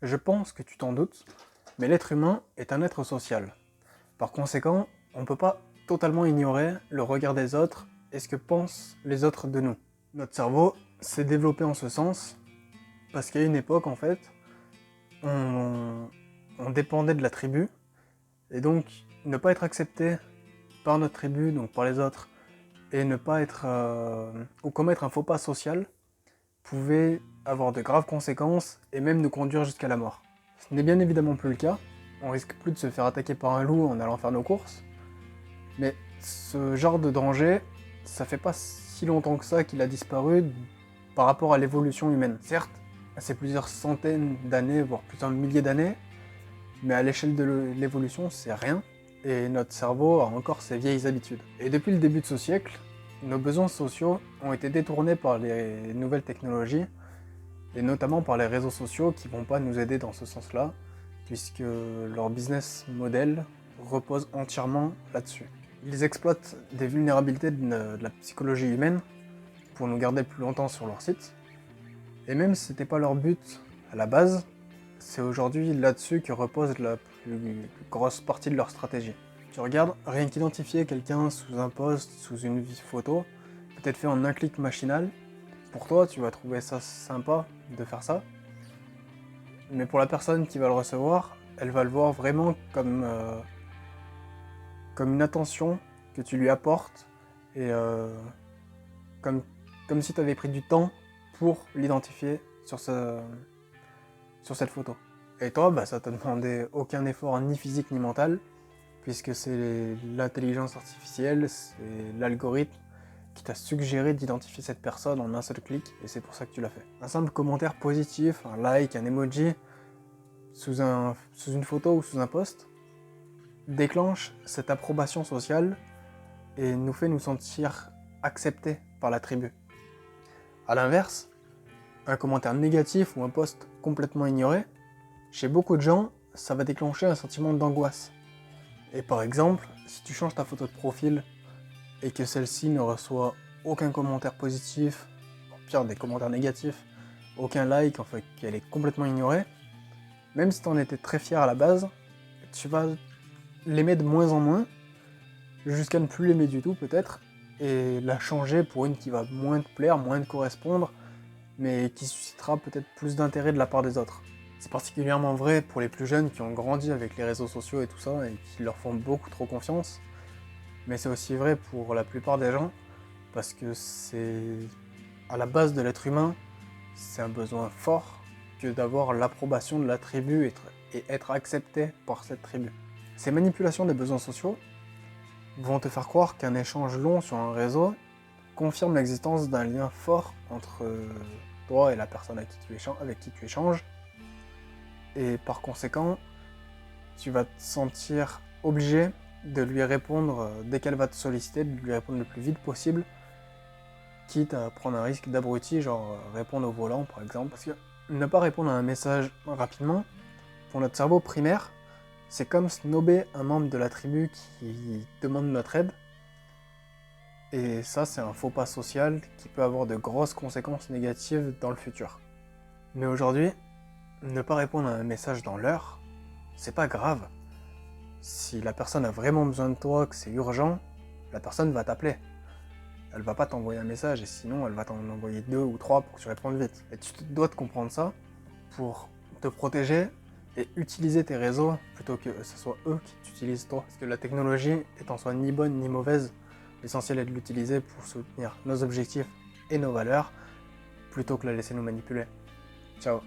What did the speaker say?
Je pense que tu t'en doutes, mais l'être humain est un être social. Par conséquent, on ne peut pas totalement ignorer le regard des autres et ce que pensent les autres de nous. Notre cerveau s'est développé en ce sens parce qu'à une époque, en fait, on, on dépendait de la tribu et donc ne pas être accepté par notre tribu, donc par les autres, et ne pas être ou commettre un faux pas social pouvait avoir de graves conséquences et même nous conduire jusqu'à la mort. Ce n'est bien évidemment plus le cas, on risque plus de se faire attaquer par un loup en allant faire nos courses, mais ce genre de danger, ça fait pas si longtemps que ça qu'il a disparu par rapport à l'évolution humaine. Certes, c'est plusieurs centaines d'années, voire plusieurs milliers d'années, mais à l'échelle de l'évolution, c'est rien, et notre cerveau a encore ses vieilles habitudes. Et depuis le début de ce siècle, nos besoins sociaux ont été détournés par les nouvelles technologies, et notamment par les réseaux sociaux qui vont pas nous aider dans ce sens-là, puisque leur business model repose entièrement là-dessus. Ils exploitent des vulnérabilités de la psychologie humaine pour nous garder plus longtemps sur leur site, et même si c'était pas leur but à la base, c'est aujourd'hui là-dessus que repose la plus grosse partie de leur stratégie. Tu regardes, rien qu'identifier quelqu'un sous un post, sous une photo, peut être fait en un clic machinal. Pour toi, tu vas trouver ça sympa de faire ça, mais pour la personne qui va le recevoir, elle va le voir vraiment comme une attention que tu lui apportes et comme, comme si tu avais pris du temps pour l'identifier sur cette photo. Et toi, bah, ça t'a demandé aucun effort ni physique ni mental, puisque c'est l'intelligence artificielle, c'est l'algorithme qui t'a suggéré d'identifier cette personne en un seul clic, et c'est pour ça que tu l'as fait. Un simple commentaire positif, un like, un emoji, sous une photo ou sous un post, déclenche cette approbation sociale et nous fait nous sentir acceptés par la tribu. A l'inverse, un commentaire négatif ou un post complètement ignoré, chez beaucoup de gens, ça va déclencher un sentiment d'angoisse. Et par exemple, si tu changes ta photo de profil et que celle-ci ne reçoit aucun commentaire positif, pire des commentaires négatifs, aucun like, enfin qu'elle est complètement ignorée, même si tu en étais très fier à la base, tu vas l'aimer de moins en moins, jusqu'à ne plus l'aimer du tout peut-être, et la changer pour une qui va moins te plaire, moins te correspondre, mais qui suscitera peut-être plus d'intérêt de la part des autres. C'est particulièrement vrai pour les plus jeunes qui ont grandi avec les réseaux sociaux et tout ça, et qui leur font beaucoup trop confiance, mais c'est aussi vrai pour la plupart des gens, parce que c'est à la base de l'être humain, c'est un besoin fort que d'avoir l'approbation de la tribu et être accepté par cette tribu. Ces manipulations des besoins sociaux vont te faire croire qu'un échange long sur un réseau confirme l'existence d'un lien fort entre toi et la personne avec qui tu échanges, et par conséquent, tu vas te sentir obligé de lui répondre dès qu'elle va te solliciter, de lui répondre le plus vite possible, quitte à prendre un risque d'abruti, genre répondre au volant par exemple, parce que ne pas répondre à un message rapidement, pour notre cerveau primaire, c'est comme snober un membre de la tribu qui demande notre aide, et ça c'est un faux pas social qui peut avoir de grosses conséquences négatives dans le futur. Mais aujourd'hui, ne pas répondre à un message dans l'heure, c'est pas grave. Si la personne a vraiment besoin de toi, que c'est urgent, la personne va t'appeler. Elle va pas t'envoyer un message et sinon elle va t'en envoyer 2 ou 3 pour que tu répondes vite. Et tu dois te comprendre ça pour te protéger et utiliser tes réseaux plutôt que ce soit eux qui t'utilisent toi. Parce que la technologie est en soi ni bonne ni mauvaise. L'essentiel est de l'utiliser pour soutenir nos objectifs et nos valeurs plutôt que la laisser nous manipuler. Ciao.